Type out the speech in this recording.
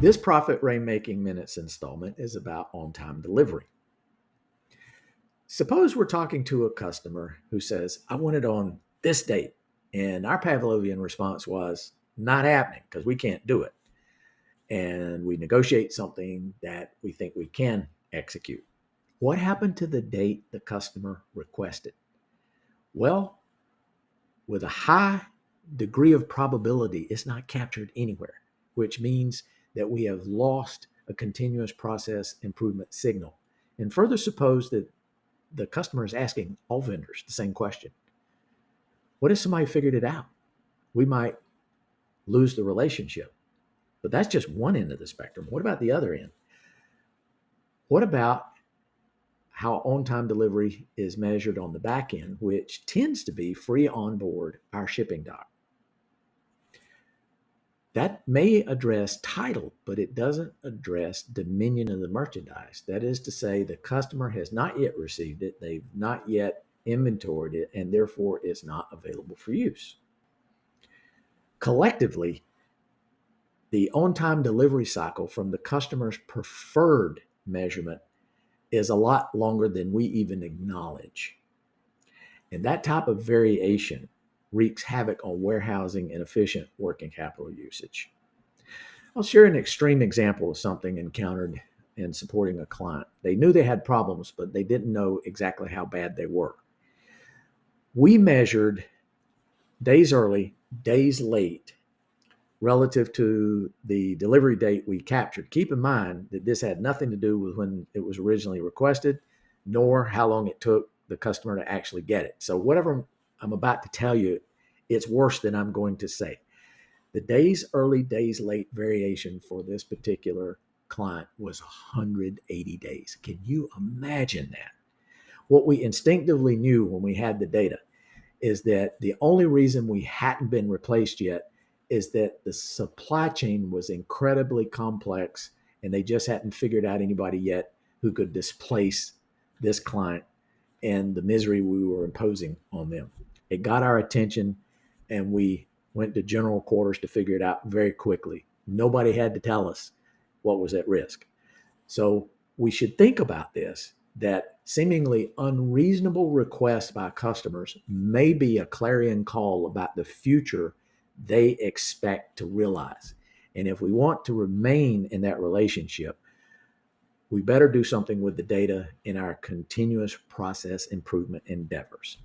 This Profit Rainmaking Minutes installment is about on-time delivery. Suppose we're talking to a customer who says, I want it on this date. And our Pavlovian response was, not happening because we can't do it. And we negotiate something that we think we can execute. What happened to the date the customer requested? Well, with a high degree of probability, it's not captured anywhere, which means that we have lost a continuous process improvement signal. And further, suppose that the customer is asking all vendors the same question. What if somebody figured it out? We might lose the relationship. But that's just one end of the spectrum. What about the other end? What about how on-time delivery is measured on the back end, which tends to be free on board our shipping dock? That may address title, but it doesn't address dominion of the merchandise. That is to say, the customer has not yet received it, they've not yet inventoried it, and therefore it's not available for use. Collectively, the on-time delivery cycle from the customer's preferred measurement is a lot longer than we even acknowledge. And that type of variation wreaks havoc on warehousing and efficient working capital usage. I'll share an extreme example of something encountered in supporting a client. They knew they had problems, but they didn't know exactly how bad they were. We measured days early, days late relative to the delivery date we captured. Keep in mind that this had nothing to do with when it was originally requested, nor how long it took the customer to actually get it. So whatever I'm about to tell you, it's worse than I'm going to say. The days early, days late variation for this particular client was 180 days. Can you imagine that? What we instinctively knew when we had the data is that the only reason we hadn't been replaced yet is that the supply chain was incredibly complex and they just hadn't figured out anybody yet who could displace this client and the misery we were imposing on them. It got our attention and we went to general quarters to figure it out very quickly. Nobody had to tell us what was at risk. So we should think about this, that seemingly unreasonable requests by customers may be a clarion call about the future they expect to realize. And if we want to remain in that relationship, we better do something with the data in our continuous process improvement endeavors.